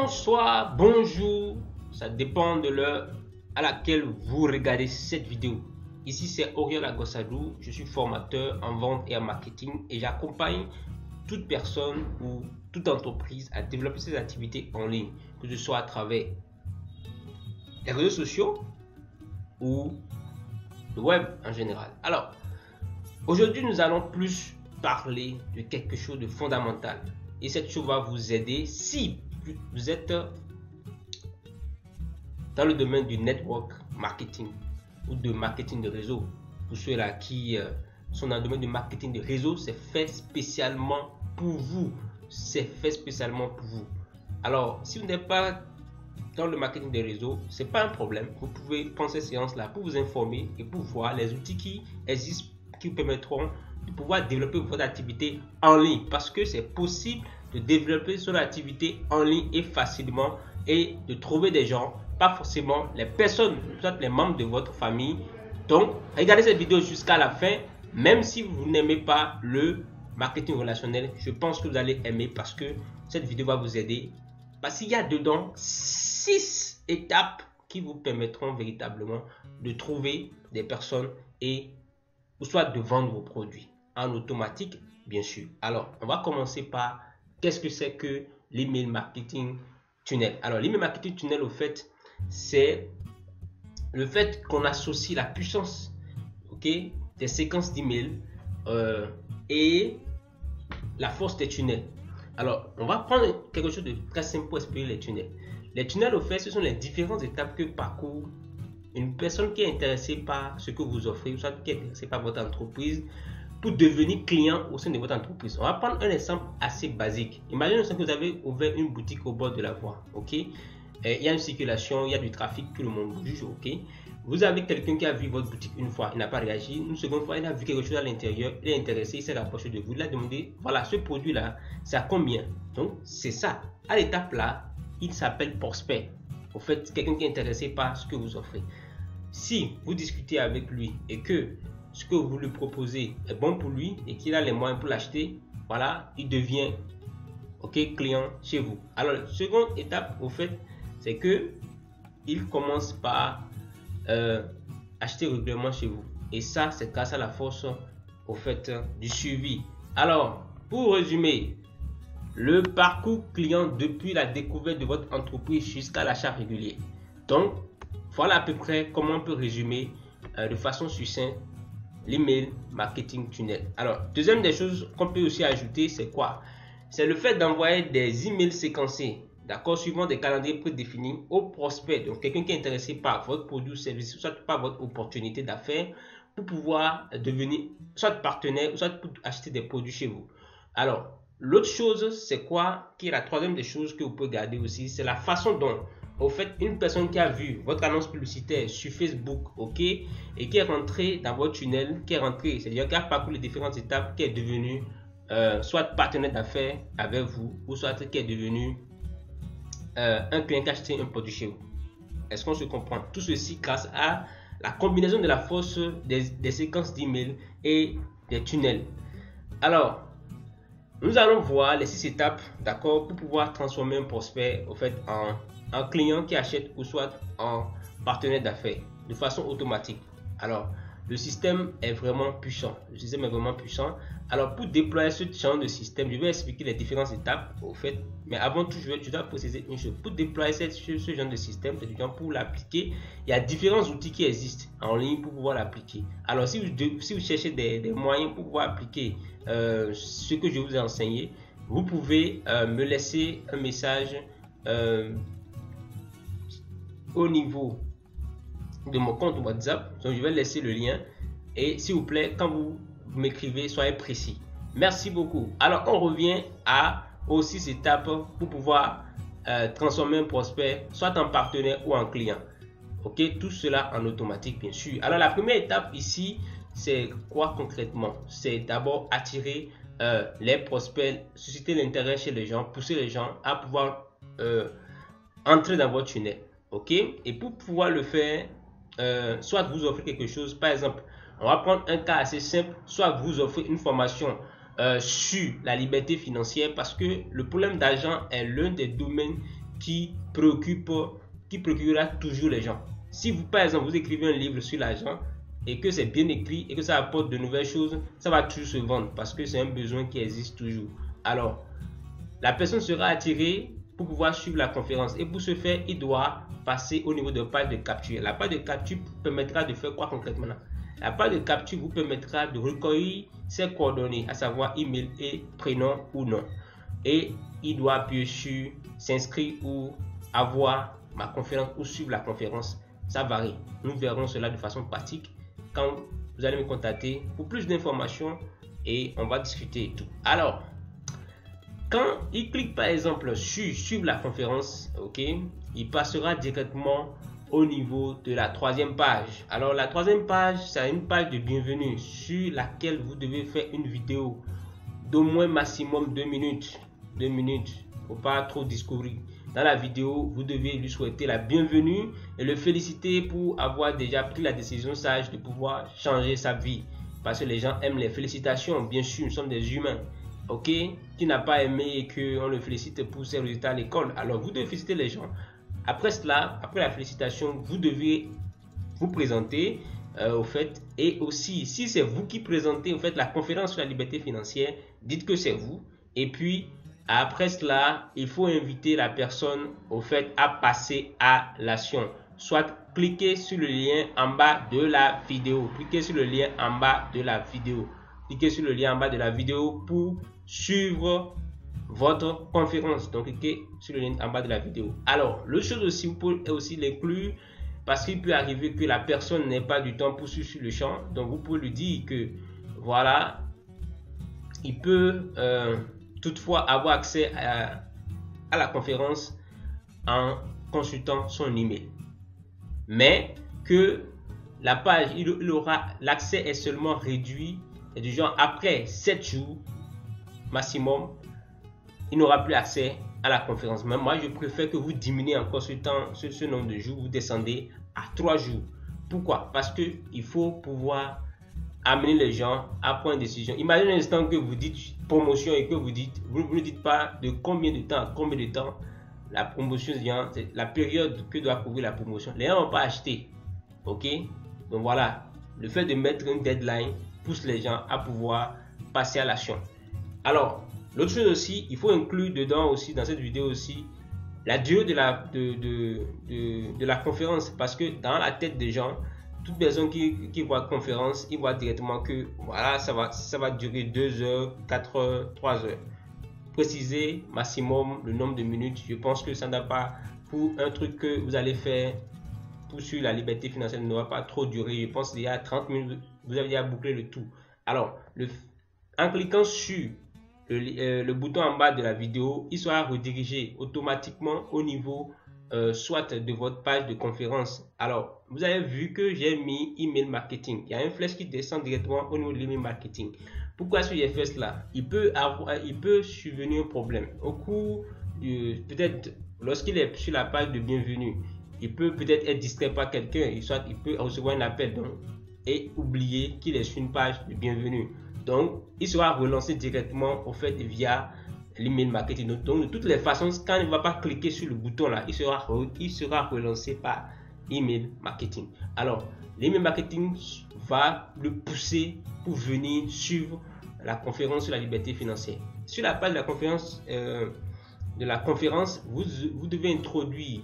Bonsoir, bonjour, ça dépend de l'heure à laquelle vous regardez cette vidéo. Ici c'est Oriol Agossadou, je suis formateur en vente et en marketing et j'accompagne toute personne ou toute entreprise à développer ses activités en ligne, que ce soit à travers les réseaux sociaux ou le web en général. Alors, aujourd'hui nous allons plus parler de quelque chose de fondamental et cette chose va vous aider si vous êtes dans le domaine du network marketing ou de marketing de réseau. Pour ceux-là qui sont dans le domaine du marketing de réseau, c'est fait spécialement pour vous. C'est fait spécialement pour vous. Alors, si vous n'êtes pas dans le marketing de réseau, c'est pas un problème. Vous pouvez prendre cette séance-là pour vous informer et pour voir les outils qui existent, qui vous permettront de pouvoir développer votre activité en ligne. Parce que c'est possible de développer son activité en ligne et facilement et de trouver des gens, pas forcément les personnes, soit les membres de votre famille. Donc, regardez cette vidéo jusqu'à la fin. Même si vous n'aimez pas le marketing relationnel, je pense que vous allez aimer parce que cette vidéo va vous aider. Parce qu'il y a dedans 6 étapes qui vous permettront véritablement de trouver des personnes et ou soit de vendre vos produits en automatique, bien sûr. Alors, on va commencer par qu'est-ce que c'est que l'email marketing tunnel. Alors, l'email marketing tunnel, au fait, c'est le fait qu'on associe la puissance, des séquences d'emails et la force des tunnels. Alors, on va prendre quelque chose de très simple pour expliquer les tunnels. Les tunnels, au fait, ce sont les différentes étapes que parcourt une personne qui est intéressée par ce que vous offrez, ou soit qui est intéressée par votre entreprise, pour devenir client au sein de votre entreprise. On va prendre un exemple assez basique. Imaginez que vous avez ouvert une boutique au bord de la voie. Il y a une circulation, il y a du trafic, tout le monde juge. Vous avez quelqu'un qui a vu votre boutique une fois, il n'a pas réagi. Une seconde fois, il a vu quelque chose à l'intérieur, il est intéressé, il s'est rapproché de vous, il a demandé, voilà, ce produit-là, c'est à combien? Donc, c'est ça. À l'étape là, il s'appelle prospect. Au fait, quelqu'un qui est intéressé par ce que vous offrez. Si vous discutez avec lui et que ce que vous lui proposez est bon pour lui et qu'il a les moyens pour l'acheter, voilà, il devient client chez vous. Alors, la seconde étape, au fait, c'est que il commence par acheter régulièrement chez vous. Et ça, c'est grâce à la force, au fait, du suivi. Alors, pour résumer, le parcours client depuis la découverte de votre entreprise jusqu'à l'achat régulier. Donc, voilà à peu près comment on peut résumer de façon succincte l'email marketing tunnel. Alors, deuxième des choses qu'on peut aussi ajouter, c'est quoi? C'est le fait d'envoyer des emails séquencés, d'accord, suivant des calendriers prédéfinis aux prospects. Donc, quelqu'un qui est intéressé par votre produit ou service, soit par votre opportunité d'affaires, pour pouvoir devenir soit partenaire, soit pour acheter des produits chez vous. Alors, l'autre chose, c'est quoi? Qui est la troisième des choses que vous pouvez garder aussi, c'est la façon dont, au fait, une personne qui a vu votre annonce publicitaire sur Facebook, et qui est rentrée dans votre tunnel, c'est-à-dire qui a parcouru les différentes étapes, qui est devenu soit partenaire d'affaires avec vous, ou soit qui est devenu un client qui a acheté un produit chez vous. Est-ce qu'on se comprend? Tout ceci grâce à la combinaison de la force des séquences d'emails et des tunnels. Alors, nous allons voir les 6 étapes, d'accord, pour pouvoir transformer un prospect, au fait, en client qui achète ou soit en partenaire d'affaires de façon automatique. Alors, le système est vraiment puissant. Alors, pour déployer ce genre de système, je vais expliquer les différentes étapes, au fait. Mais avant tout, je dois préciser une chose. Pour déployer ce genre de système, pour l'appliquer, il y a différents outils qui existent en ligne pour pouvoir l'appliquer. Alors, si vous cherchez des moyens pour pouvoir appliquer ce que je vous ai enseigné, vous pouvez me laisser un message au niveau de mon compte WhatsApp. Donc, je vais laisser le lien. Et s'il vous plaît, quand vous m'écrivez, soyez précis. Merci beaucoup. Alors, on revient aux 6 étapes pour pouvoir transformer un prospect, soit en partenaire ou en client. Tout cela en automatique, bien sûr. Alors, la première étape ici, c'est quoi concrètement? C'est d'abord attirer les prospects, susciter l'intérêt chez les gens, pousser les gens à pouvoir entrer dans votre tunnel. Et pour pouvoir le faire, soit vous offrez quelque chose, par exemple, on va prendre un cas assez simple, soit vous offrez une formation sur la liberté financière, parce que le problème d'argent est l'un des domaines qui préoccupera toujours les gens. Si vous, par exemple, vous écrivez un livre sur l'argent et que c'est bien écrit et que ça apporte de nouvelles choses, ça va toujours se vendre parce que c'est un besoin qui existe toujours. Alors, la personne sera attirée pour pouvoir suivre la conférence et pour ce faire, il doit passer au niveau de la page de capture. La page de capture permettra de faire quoi concrètement? La page de capture vous permettra de recueillir ses coordonnées, à savoir email et prénom ou nom. Et il doit appuyer sur s'inscrire ou avoir ma conférence ou suivre la conférence. Ça varie. Nous verrons cela de façon pratique quand vous allez me contacter pour plus d'informations et on va discuter et tout. Alors, quand il clique par exemple sur suivre la conférence, ok, il passera directement au niveau de la troisième page. Alors la troisième page, c'est une page de bienvenue sur laquelle vous devez faire une vidéo d'au moins maximum 2 minutes. 2 minutes, faut pas trop discourir. Dans la vidéo, vous devez lui souhaiter la bienvenue et le féliciter pour avoir déjà pris la décision sage de pouvoir changer sa vie. Parce que les gens aiment les félicitations, bien sûr, nous sommes des humains. Ok, qui n'a pas aimé et qu'on le félicite pour ses résultats à l'école. Alors vous devez féliciter les gens. Après cela, après la félicitation, vous devez vous présenter au fait. Et aussi, si c'est vous qui présentez au fait la conférence sur la liberté financière, dites que c'est vous. Et puis après cela, il faut inviter la personne au fait à passer à l'action. Soit cliquez sur le lien en bas de la vidéo. Cliquez sur le lien en bas de la vidéo. Cliquez sur le lien en bas de la vidéo pour suivre votre conférence. Donc cliquez sur le lien en bas de la vidéo. Alors, l'autre chose aussi, vous pouvez aussi l'inclure parce qu'il peut arriver que la personne n'ait pas du temps pour suivre sur le champ. Donc vous pouvez lui dire que voilà, il peut toutefois avoir accès à la conférence en consultant son email. Mais que la page, il aura l'accès est seulement réduit et du genre après 7 jours maximum, il n'aura plus accès à la conférence. Mais moi, je préfère que vous diminuez en consultant ce nombre de jours, vous descendez à 3 jours. Pourquoi? Parce que il faut pouvoir amener les gens à prendre une décision. Imaginez un instant que vous dites promotion et que vous ne dites pas de combien de temps la promotion vient, la période que doit couvrir la promotion. Les gens ne vont pas acheter. Ok? Donc voilà, le fait de mettre une deadline pousse les gens à pouvoir passer à l'action. Alors, l'autre chose aussi, il faut inclure dedans aussi, dans cette vidéo aussi, la durée de la conférence. Parce que dans la tête des gens, toute personne qui voit conférence, il voit directement que voilà, ça va durer 2 heures, 4 heures, 3 heures. Précisez maximum le nombre de minutes. Je pense que ça n'a pas, pour un truc que vous allez faire pour sur la liberté financière, ne va pas trop durer. Je pense qu'il y a 30 minutes, vous avez déjà bouclé le tout. Alors, en cliquant sur le bouton en bas de la vidéo, il sera redirigé automatiquement au niveau soit de votre page de conférence. Alors, vous avez vu que j'ai mis email marketing. Il y a une flèche qui descend directement au niveau de l'email marketing. Pourquoi est-ce que j'ai fait cela? Il peut survenir un problème. Au cours peut-être lorsqu'il est sur la page de bienvenue, il peut peut-être être distrait par quelqu'un, soit il peut recevoir un appel et oublier qu'il est sur une page de bienvenue. Donc, il sera relancé directement au fait via l'email marketing. Donc, de toutes les façons, quand il ne va pas cliquer sur le bouton là, il sera relancé par email marketing. Alors, l'email marketing va le pousser pour venir suivre la conférence sur la liberté financière. Sur la page de la conférence, vous devez introduire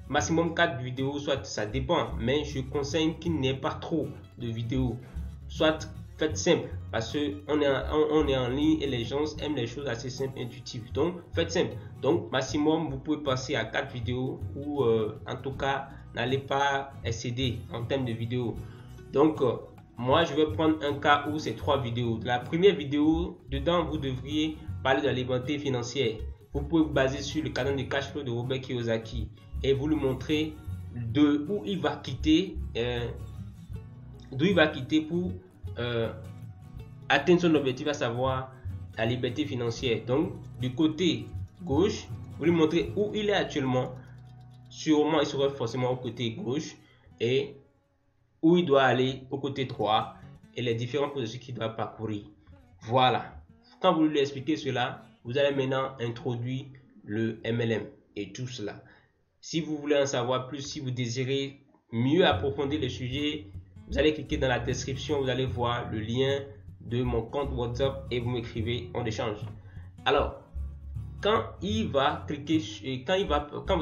maximum 4 vidéos, soit ça dépend, mais je conseille qu'il n'y ait pas trop de vidéos. Soit faites simple, parce qu'on est en ligne et les gens aiment les choses assez simples et intuitives. Donc, faites simple. Donc, maximum, vous pouvez passer à 4 vidéos ou en tout cas, n'allez pas excéder en termes de vidéos. Donc, moi, je vais prendre un cas où c'est 3 vidéos. La première vidéo, dedans, vous devriez parler de la liberté financière. Vous pouvez vous baser sur le canal de cash flow de Robert Kiyosaki et vous lui montrer d'où il va quitter, pour atteindre son objectif, à savoir la liberté financière. Donc, du côté gauche, vous lui montrez où il est actuellement. Sûrement, il sera forcément au côté gauche et où il doit aller au côté droit et les différents processus qu'il doit parcourir. Voilà. Quand vous lui expliquez cela, vous allez maintenant introduire le MLM et tout cela. Si vous voulez en savoir plus, si vous désirez mieux approfondir le sujet, vous allez cliquer dans la description, vous allez voir le lien de mon compte WhatsApp et vous m'écrivez, on échange. Alors, quand vous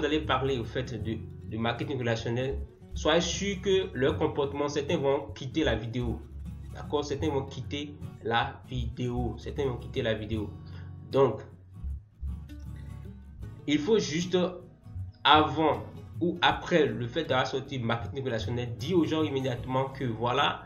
allez parler au fait de marketing relationnel, soyez sûr que leur comportement, certains vont quitter la vidéo. D'accord? Certains vont quitter la vidéo. Donc, il faut juste avant ou après le fait d'avoir sorti marketing relationnel, dire aux gens immédiatement que voilà,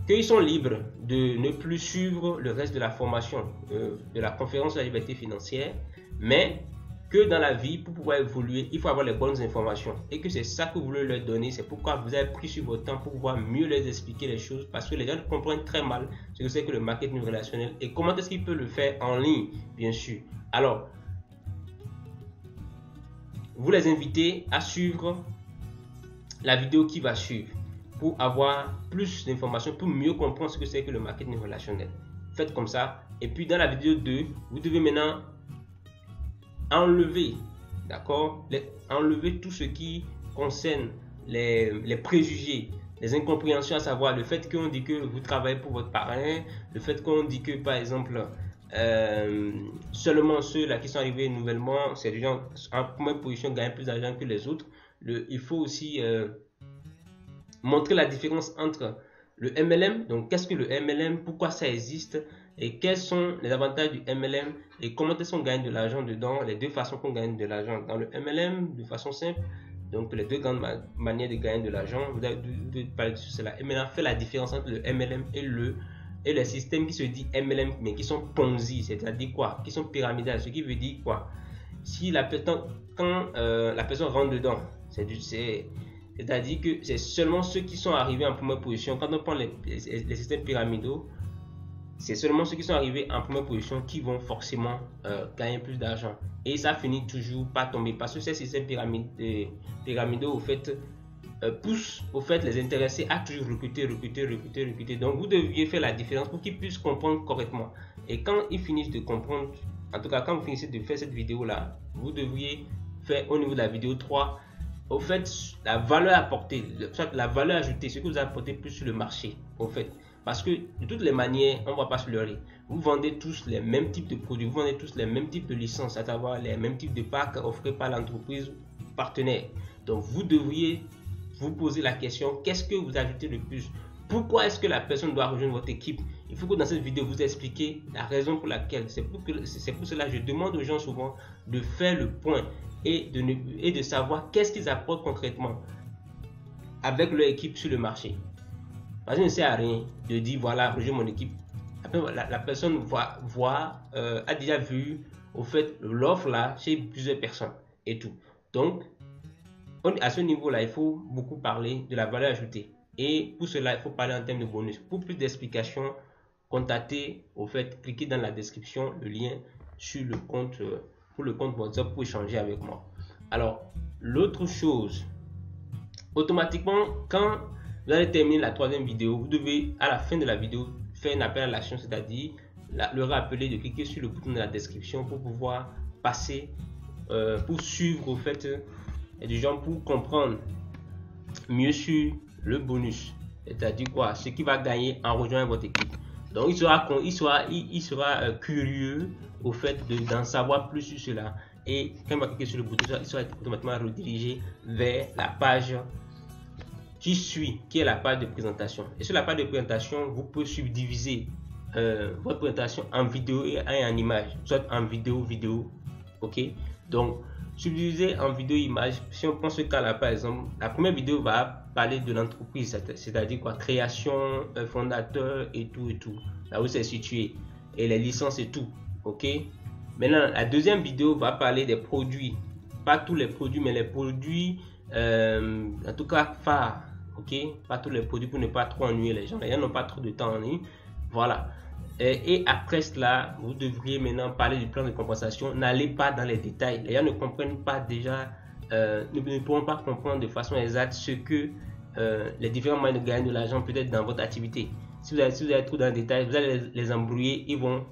qu'ils sont libres de ne plus suivre le reste de la formation de la conférence de la liberté financière, mais que dans la vie, pour pouvoir évoluer, il faut avoir les bonnes informations et que c'est ça que vous voulez leur donner. C'est pourquoi vous avez pris sur votre temps pour pouvoir mieux leur expliquer les choses, parce que les gens comprennent très mal ce que c'est que le marketing relationnel et comment est-ce qu'ils peuvent le faire en ligne, bien sûr. Alors, vous les invitez à suivre la vidéo qui va suivre pour avoir plus d'informations, pour mieux comprendre ce que c'est que le marketing relationnel. Faites comme ça. Et puis dans la vidéo 2, vous devez maintenant enlever, d'accord, enlever tout ce qui concerne les préjugés, les incompréhensions, à savoir le fait qu'on dit que vous travaillez pour votre parrain, le fait qu'on dit que par exemple seulement ceux-là qui sont arrivés nouvellement, c'est des gens en première position gagnent plus d'argent que les autres. Il faut aussi montrer la différence entre le MLM, donc qu'est-ce que le MLM, pourquoi ça existe et quels sont les avantages du MLM et comment est-ce qu'on gagne de l'argent dedans, les deux façons qu'on gagne de l'argent dans le MLM de façon simple. Donc les deux grandes manières de gagner de l'argent, vous devez parler de cela. Et maintenant, faire la différence entre le MLM et le système qui se dit MLM mais qui sont Ponzi, c'est-à-dire quoi, qui sont pyramidales, ce qui veut dire quoi, si quand la personne rentre dedans, c'est-à-dire que c'est seulement ceux qui sont arrivés en première position. Quand on prend les systèmes pyramidaux, c'est seulement ceux qui sont arrivés en première position qui vont forcément gagner plus d'argent. Et ça finit toujours par tomber parce que ces systèmes pyramidaux au fait, poussent au fait les intéressés à toujours recruter. Donc vous deviez faire la différence pour qu'ils puissent comprendre correctement. Et quand ils finissent de comprendre, en tout cas quand vous finissez de faire cette vidéo là, vous devriez faire au niveau de la vidéo 3 au fait la valeur apportée, la valeur ajoutée, ce que vous apportez plus sur le marché au fait. Parce que de toutes les manières, on ne va pas se leurrer. Vous vendez tous les mêmes types de produits, vous vendez tous les mêmes types de licences, à savoir les mêmes types de packs offerts par l'entreprise partenaire. Donc vous devriez vous poser la question, qu'est-ce que vous ajoutez le plus? Pourquoi est-ce que la personne doit rejoindre votre équipe? Il faut que dans cette vidéo, vous expliquiez la raison pour laquelle. C'est pour cela que je demande aux gens souvent de faire le point et de savoir qu'est-ce qu'ils apportent concrètement avec leur équipe sur le marché. Parce que ne sert à rien de dire voilà, rejoins mon équipe. Après, la personne a déjà vu au fait l'offre là chez plusieurs personnes et tout. Donc, à ce niveau-là, il faut beaucoup parler de la valeur ajoutée. Et pour cela, il faut parler en termes de bonus. Pour plus d'explications, contactez, au fait, cliquez dans la description le lien sur le compte, pour le compte WhatsApp pour échanger avec moi. Alors, l'autre chose, automatiquement, quand vous allez terminer la troisième vidéo, vous devez, à la fin de la vidéo, faire un appel à l'action, c'est-à-dire le rappeler de cliquer sur le bouton de la description pour pouvoir passer, pour suivre, au fait, et du genre pour comprendre mieux sur le bonus, c'est-à-dire quoi, ce qui va gagner en rejoignant votre équipe. Donc il sera curieux au fait d'en savoir plus sur cela, et quand il va cliquer sur le bouton, il sera automatiquement redirigé vers la page qui suit, qui est la page de présentation. Et sur la page de présentation, vous pouvez subdiviser votre présentation en vidéo et en image, soit en vidéo, ok. Donc subdiviser en vidéo image, si on prend ce cas là par exemple, la première vidéo va parler de l'entreprise, c'est-à-dire quoi, création, fondateur et tout, là où c'est situé, et les licences et tout, ok. Maintenant la deuxième vidéo va parler des produits, pas tous les produits mais les produits en tout cas phares, ok, pas tous les produits pour ne pas trop ennuyer les gens n'ont pas trop de temps en ligne, voilà. Et après cela, vous devriez maintenant parler du plan de compensation. N'allez pas dans les détails. Les gens ne comprennent pas déjà, ne pourront pas comprendre de façon exacte ce que les différents moyens de gagner de l'argent peut être dans votre activité. Si vous allez trop dans les détails, vous allez les embrouiller, ils vont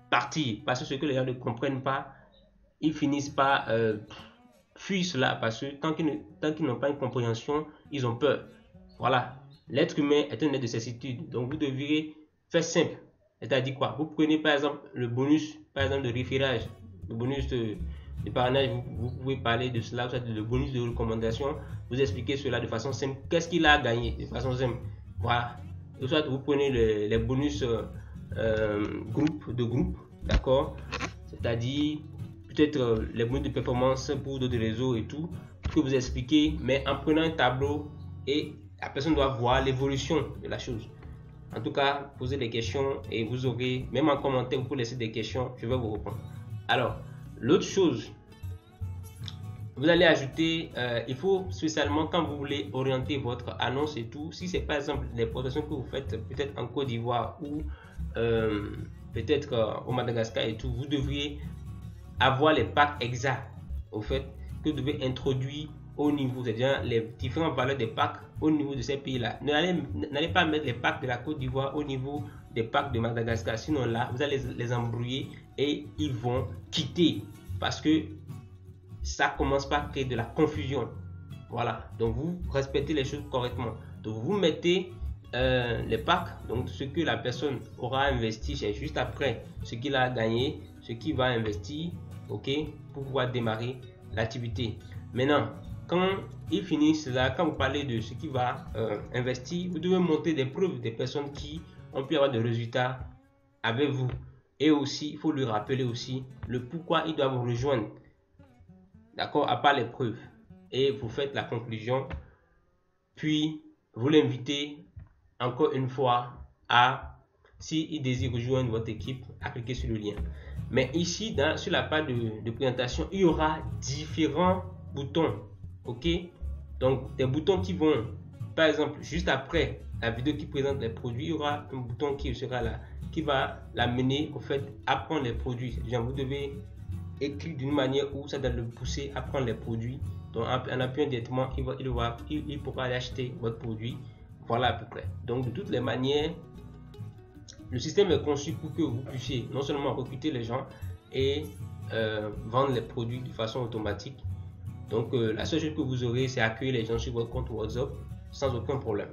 partir. Parce que ce que les gens ne comprennent pas, ils finissent par fuir cela parce que tant qu'ils n'ont pas une compréhension, ils ont peur. Voilà, l'être humain est un être de certitude. Donc vous devrez faire simple. C'est-à-dire quoi? Vous prenez par exemple le bonus, par exemple de référage, le bonus de parrainage, vous pouvez parler de cela, le bonus de recommandation, vous expliquez cela de façon simple. Qu'est-ce qu'il a gagné de façon simple? Voilà. Soit vous prenez les bonus groupe, d'accord? C'est-à-dire peut-être les bonus de performance pour d'autres réseaux et tout, que vous expliquez, mais en prenant un tableau et la personne doit voir l'évolution de la chose. En tout cas, posez des questions et vous aurez, même en commentaire, vous pouvez laisser des questions, je vais vous répondre. Alors, l'autre chose, vous allez ajouter, il faut spécialement quand vous voulez orienter votre annonce et tout, si c'est par exemple des protections que vous faites peut-être en Côte d'Ivoire ou peut-être au Madagascar et tout, vous devriez avoir les packs exacts au fait que vous devez introduire au niveau, c'est-à-dire les différentes valeurs des packs au niveau de ces pays-là. N'allez pas mettre les packs de la Côte d'Ivoire au niveau des packs de Madagascar, sinon là, vous allez les embrouiller et ils vont quitter parce que ça commence par créer de la confusion. Voilà, donc vous respectez les choses correctement. Donc vous mettez les packs, donc ce que la personne aura investi, c'est juste après ce qu'il a gagné, ce qu'il va investir, ok, pour pouvoir démarrer l'activité. Maintenant, quand il finit cela, quand vous parlez de ce qu'il va investir, vous devez montrer des preuves des personnes qui ont pu avoir des résultats avec vous. Et aussi, il faut lui rappeler aussi le pourquoi il doit vous rejoindre. D'accord, à part les preuves. Et vous faites la conclusion. Puis, vous l'invitez encore une fois à, s'il désire rejoindre votre équipe, à cliquer sur le lien. Mais ici, sur la page de présentation, il y aura différents boutons. Ok, donc des boutons qui vont, par exemple, juste après la vidéo qui présente les produits, il y aura un bouton qui sera là, qui va l'amener au fait à prendre les produits. Genre, vous devez écrire d'une manière où ça doit le pousser à prendre les produits. Donc en appuyant directement, il pourra aller acheter votre produit. Voilà à peu près. Donc de toutes les manières, le système est conçu pour que vous puissiez non seulement recruter les gens et vendre les produits de façon automatique. Donc la seule chose que vous aurez, c'est accueillir les gens sur votre compte WhatsApp sans aucun problème.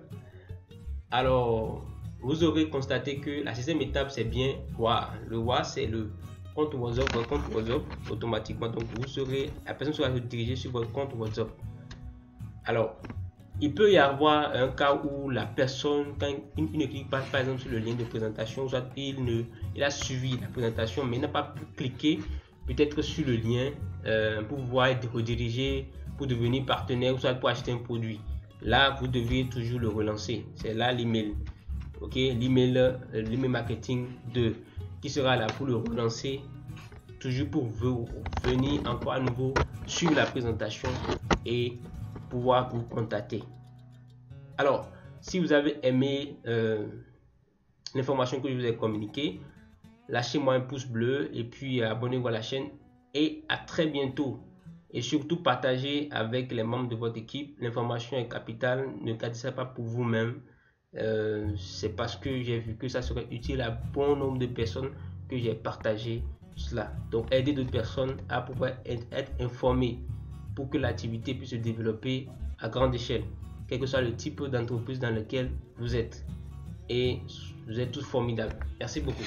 Alors, vous aurez constaté que la sixième étape, c'est bien WA. Le WA, c'est le compte WhatsApp, votre compte WhatsApp automatiquement. Donc la personne sera redirigée sur votre compte WhatsApp. Alors, il peut y avoir un cas où la personne, quand il ne clique pas par exemple sur le lien de présentation, soit il a suivi la présentation mais n'a pas pu cliquer peut-être sur le lien pour pouvoir être redirigé, pour devenir partenaire ou soit pour acheter un produit. Là, vous devez toujours le relancer. C'est là l'email. Ok, l'email marketing 2 qui sera là pour le relancer, toujours pour venir encore à nouveau sur la présentation et pouvoir vous contacter. Alors, si vous avez aimé l'information que je vous ai communiquée, lâchez-moi un pouce bleu et puis abonnez-vous à la chaîne et à très bientôt. Et surtout partagez avec les membres de votre équipe. L'information est capitale, ne gardez ça pas pour vous-même. C'est parce que j'ai vu que ça serait utile à bon nombre de personnes que j'ai partagé cela. Donc aidez d'autres personnes à pouvoir être informées pour que l'activité puisse se développer à grande échelle, quel que soit le type d'entreprise dans lequel vous êtes. Et vous êtes tous formidables. Merci beaucoup.